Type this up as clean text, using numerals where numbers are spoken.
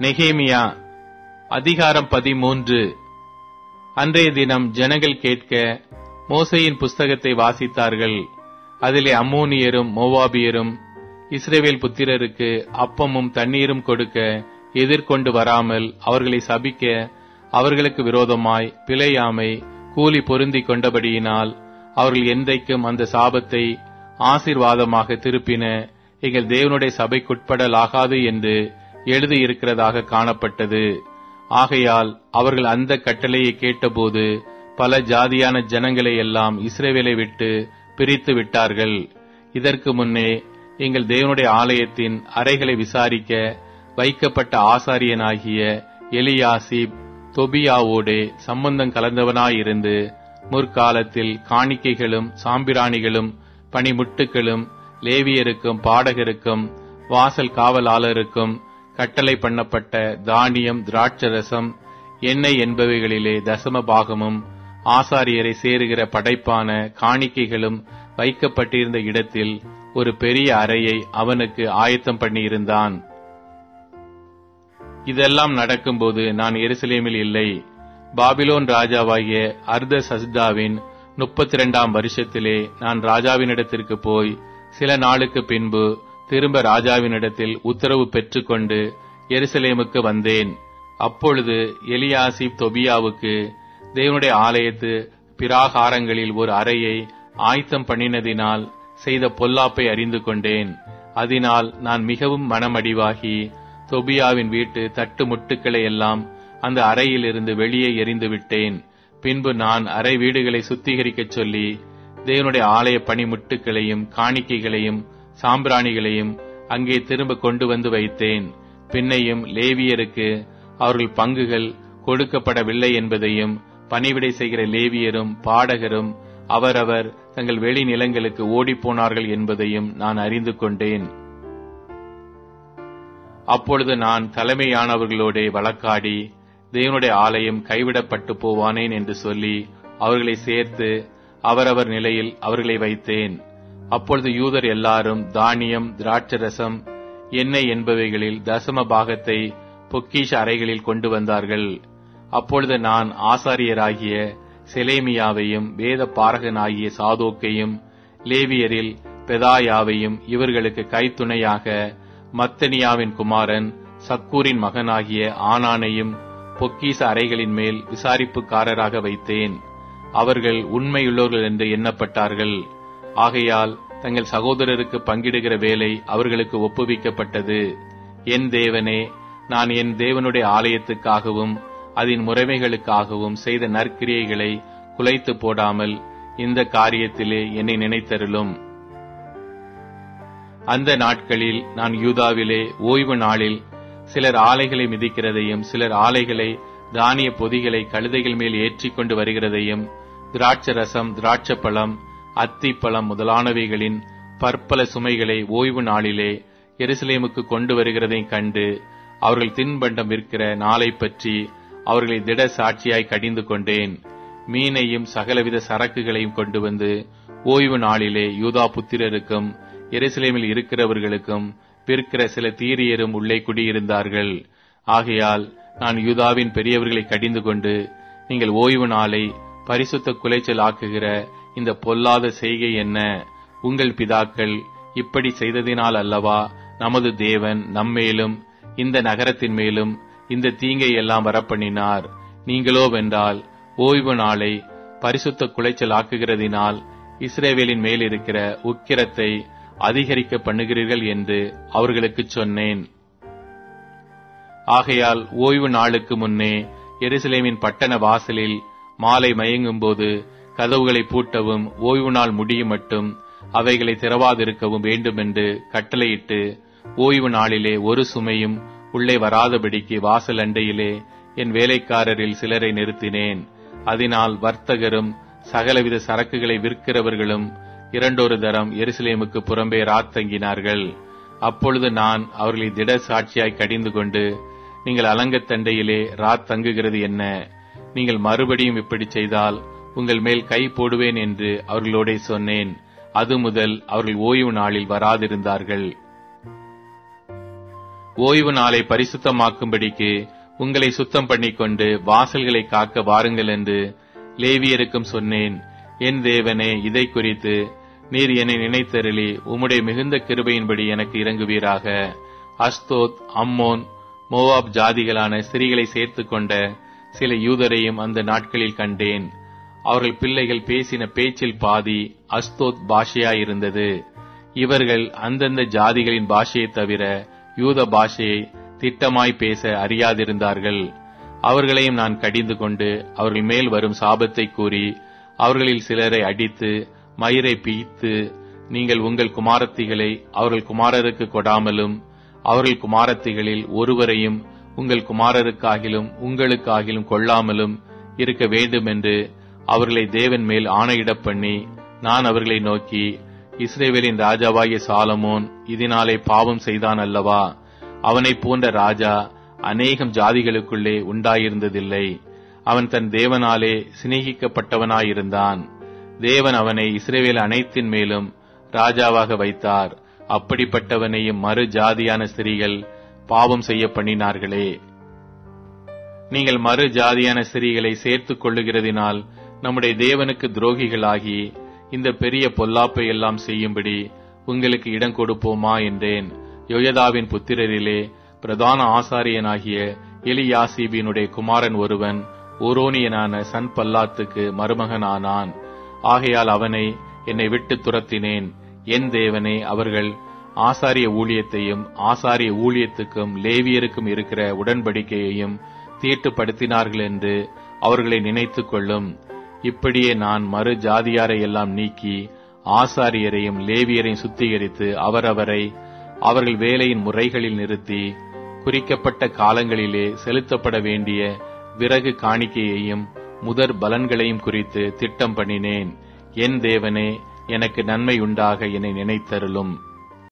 நெகேமியா அதிகாரம் 13. அன்றைய தினம் ஜனங்கள் கேட்க மோசேயின் புஸ்தகத்தை வாசித்தார்கள். அதிலே அம்மோனியரும் மோவாபியரும் இஸ்ரவேல் புத்திரருக்கு அப்பமும் தண்ணீரும் கொடுக்க எதிர்கொண்டு வராமல் அவர்களை சபிக்க அவர்களுக்கு விரோதமாய் பிழையாமை கூலி பொருந்தி கொண்டபடியினால் அவர்கள் என்றைக்கும் அந்த சாபத்தை ஆசீர்வாதமாக திருப்பின எங்கள் தேவனுடைய சபைக்குட்படலாகாது என்று எழுதியிருக்கிறதாக காணப்பட்டது. ஆகையால் அவர்கள் அந்த கட்டளையை கேட்டபோது பல ஜாதியான ஜனங்களை எல்லாம் இஸ்ரவேலை விட்டு பிரித்து விட்டார்கள். இதற்கு முன்னே எங்கள் தேவனுடைய ஆலயத்தின் அறைகளை விசாரிக்க வைக்கப்பட்ட ஆசாரியனாகிய எலியாசிப் தொபியாவோடே சம்பந்தம் கலந்தவனாயிருந்து முற்காலத்தில் காணிக்கைகளும் சாம்பிராணிகளும் பணிமுட்டுகளும் லேவியருக்கும் பாடகருக்கும் வாசல் காவலாளருக்கும் கட்டளை பண்ணப்பட்ட தானியம் திராட்சரசம் எண்ணெய் என்பவைகளிலே தசம பாகமும் ஆசாரியரை சேருகிற படைப்பான காணிக்கைகளும் வைக்கப்பட்டிருந்த இடத்தில் ஒரு பெரிய அறையை அவனுக்கு ஆயத்தம் பண்ணியிருந்தான். இதெல்லாம் நடக்கும்போது நான் எருசலேமில் இல்லை. பாபிலோன் ராஜாவாகிய அர்தசஷ்டாவின் 32ஆம் வருஷத்திலே நான் ராஜாவினிடத்திற்கு போய் சில நாளுக்கு பின்பு திரும்ப ராஜாவினிடத்தில் உத்தரவு பெற்றுக்கொண்டு எருசலேமுக்கு வந்தேன். அப்பொழுது எலியாசிப் தொபியாவுக்கு தேவனுடைய ஆலயத்து பிராகாரங்களில் ஒரு அறையை ஆயத்தம் பண்ணினதினால் செய்த பொல்லாப்பை அறிந்து கொண்டேன். அதனால் நான் மிகவும் மனமடிவாகி தொபியாவின் வீட்டு தட்டு முட்டுக்களை எல்லாம் அந்த அறையிலிருந்து வெளியே எறிந்து விட்டேன். பின்பு நான் அறை வீடுகளை சுத்திகரிக்கச் சொல்லி தேவனுடைய ஆலய பணிமுட்டுகளையும் காணிக்கைகளையும் சாம்பிராணிகளையும் அங்கே திரும்ப கொண்டு வந்து வைத்தேன். பின்னையும் லேவியருக்கு அவர்கள் பங்குகள் கொடுக்கப்படவில்லை என்பதையும் பணிவிடை செய்கிற லேவியரும் பாடகரும் அவரவர் தங்கள் வெளி நிலங்களுக்கு ஓடிப்போனார்கள் என்பதையும் நான் அறிந்து கொண்டேன். அப்பொழுது நான் தலைமையானவர்களோட வழக்காடி தேவனுடைய ஆலயம் கைவிடப்பட்டு போவானேன் என்று சொல்லி அவர்களை சேர்த்து அவரவர் நிலையில் அவர்களை வைத்தேன். அப்பொழுது யூதர் எல்லாரும் தானியம் திராட்சரசம் எண்ணெய் என்பவைகளில் தசம பாகத்தை பொக்கிஷ அறைகளில் கொண்டு வந்தார்கள். அப்பொழுது நான் ஆசாரியராகிய செலேமியாவையும் வேத பாரகனாகிய சாதோக்கையும் லேவியரில் பெதாயாவையும் இவர்களுக்கு கைத்துணையாக மத்தனியாவின் குமாரன் சக்கூரின் மகனாகிய ஆனானையும் பொக்கிஷ அறைகளின் மேல் விசாரிப்புக்காரராக வைத்தேன். அவர்கள் உண்மையுள்ளவர்கள் என்று எண்ணப்பட்டார்கள். ஆகையால் தங்கள் சகோதரருக்கு பங்கிடுகிற வேலை அவர்களுக்கு ஒப்புவிக்கப்பட்டது. என் தேவனே, நான் என் தேவனுடைய ஆலயத்துக்காகவும் அதன் முறைமைகளுக்காகவும் செய்த நற்கிரியைகளை குலைத்து போடாமல் இந்த காரியத்திலே என்னை நினைத்தருளும். அந்த நாட்களில் நான் யூதாவிலே ஓய்வு நாளில் சிலர் ஆலைகளை மிதிக்கிறதையும் சிலர் ஆலைகளை தானிய பொதிகளை கழுதைகள் மேல் ஏற்றிக்கொண்டு வருகிறதையும் திராட்சரசம் திராட்சப்பழம் அத்திப்பழம் முதலானவைகளின் பற்பல சுமைகளை ஓய்வு நாளிலே எருசலேமுக்கு கொண்டு வருகிறதையும் கண்டு அவர்கள் தின்பண்டம் விற்கிற நாளை பற்றி அவர்களை திட சாட்சியாய் கடிந்து கொண்டேன். மீனையும் சகலவித சரக்குகளையும் கொண்டு வந்து ஓய்வு நாளிலே யூதா புத்திரருக்கும் எருசலேமில் இருக்கிறவர்களுக்கும் விற்கிற சில தீரியரும் உள்ளே குடியிருந்தார்கள். ஆகையால் நான் யூதாவின் பெரியவர்களை கடிந்து கொண்டு, நீங்கள் ஓய்வு நாளை பரிசுத்த குலைச்சல் ஆக்குகிற இந்த பொல்லாத செய்கை என்ன? உங்கள் பிதாக்கள் இப்படி செய்ததினால் அல்லவா நமது தேவன் நம்மேலும் இந்த நகரத்தின் மேலும் இந்த தீங்கை எல்லாம் வரப்பண்ணினார். நீங்களோ வென்றால் ஓய்வு நாளை பரிசுத்த குலைச்சல் ஆக்குகிறதினால் இஸ்ரவேலின் மேல் இருக்கிற உக்கிரத்தை அதிகரிக்க பண்ணுகிறீர்கள் என்று அவர்களுக்கு சொன்னேன். ஆகையால் ஓய்வு நாளுக்கு முன்னே எருசலேமின் பட்டண வாசலில் மாலை மயங்கும் போது கதவுகளை பூட்டவும் ஓய்வு நாள் முடியும் மட்டும் அவைகளை திறவாதிருக்கவும் வேண்டுமென்று கட்டளையிட்டு ஓய்வு நாளிலே ஒரு சுமையும் உள்ளே வராதபடிக்கு வாசல் அண்டையிலே என் வேலைக்காரரில் சிலரை நிறுத்தினேன். அதனால் வர்த்தகரும் சகலவித சரக்குகளை விற்கிறவர்களும் இரண்டொரு தரம் எருசலேமுக்கு புறம்பே ராத்தங்கினார்கள். அப்பொழுது நான் அவர்களை திட சாட்சியாய் கடிந்து கொண்டு, நீங்கள் அலங்கத்தண்டையிலே ராத்தங்குகிறது என்ன? நீங்கள் மறுபடியும் இப்படி செய்தால் உங்கள் மேல் கை போடுவேன் என்று அவர்களோடே சொன்னேன். அது முதல் அவர்கள் ஓய்வு நாளில் வராதிருந்தார்கள். ஓய்வு நாளை பரிசுத்தமாக்கும்படிக்கு உங்களை சுத்தம் பண்ணிக்கொண்டு வாசல்களை காக்க வாருங்கள் என்று லேவியருக்கும் சொன்னேன். என் தேவனே, இதை குறித்து நீர் என்னை நினைத்தருளி உம்முடைய மிகுந்த கிருபையின்படி எனக்கு இறங்குவீராக. அஸ்தோத், அம்மோன், மோவாப் ஜாதிகளான ஸ்திரீகளை சேர்த்துக் கொண்ட சில யூதரையும் அந்த நாட்களில் கண்டேன். அவர்கள் பிள்ளைகள் பேசின பேச்சில் பாதி அஸ்தோத் பாஷையாயிருந்தது. இவர்கள் அந்தந்த ஜாதிகளின் பாஷையை தவிர யூத பாஷையை திட்டமாய் பேச அறியாதிருந்தார்கள். அவர்களையும் நான் கடிந்து கொண்டு அவர்கள் மேல் வரும் சாபத்தை கூறி அவர்களில் சிலரை அடித்து மயிரை பீய்த்து, நீங்கள் உங்கள் குமாரத்திகளை அவர்கள் குமாரருக்கு கொடாமலும் அவர்கள் குமாரத்திகளில் ஒருவரையும் உங்கள் குமாரருக்காகிலும் உங்களுக்காகிலும் கொள்ளாமலும் இருக்க வேண்டும் என்று அவர்களை தேவன் மேல் ஆணையிடப் பண்ணி, நான் அவர்களை நோக்கி, இஸ்ரவேலின் ராஜாவாகிய சாலமோன் இதனாலே பாவம் செய்தான் அல்லவா? அவனைப் போன்ற ராஜா அநேகம் ஜாதிகளுக்குள்ளே உண்டாயிருந்ததில்லை. அவன் தன் தேவனாலே சிநேகிக்கப்பட்டவனாயிருந்தான். தேவன் அவனை இஸ்ரவேல் அனைத்தின் மேலும் ராஜாவாக வைத்தார். அப்படிப்பட்டவனையும் மறு ஜாதியான ஸ்திரீகள் பாவம் செய்ய பண்ணினார்களே. நீங்கள் மறு ஜாதியான ஸ்திரீகளை சேர்த்துக் கொள்ளுகிறதினால் நம்முடைய தேவனுக்கு துரோகிகளாகி இந்த பெரிய பொல்லாப்பை எல்லாம் செய்யும்படி உங்களுக்கு இடம் கொடுப்போமா என்றேன். யோயதாவின் புத்திரரிலே பிரதான ஆசாரியனாகிய எலியாசிபினுடைய குமாரன் ஒருவன் ஓரோனியனான சன்பல்லாத்துக்கு மருமகனானான். ஆகையால் அவனை என்னை விட்டு துரத்தினேன். என் தேவனே, அவர்கள் ஆசாரிய ஊழியத்தையும் ஆசாரிய ஊழியத்துக்கும் லேவியருக்கும் இருக்கிற உடன்படிக்கையையும் தீட்டுப்படுத்தினார்கள் என்று அவர்களை நினைத்துக் கொள்ளும். இப்படியே நான் மறு ஜாதியாரை எல்லாம் நீக்கி ஆசாரியரையும் லேவியரையும் சுத்திகரித்து அவரவரை அவர்கள் வேலையின் முறைகளில் நிறுத்தி குறிக்கப்பட்ட காலங்களிலே செலுத்தப்பட வேண்டிய விறகு காணிக்கையையும் முதற் பலன்களையும் குறித்து திட்டம் பண்ணினேன். என் தேவனே, எனக்கு நன்மை உண்டாக என்னை நினைத்தருளும்.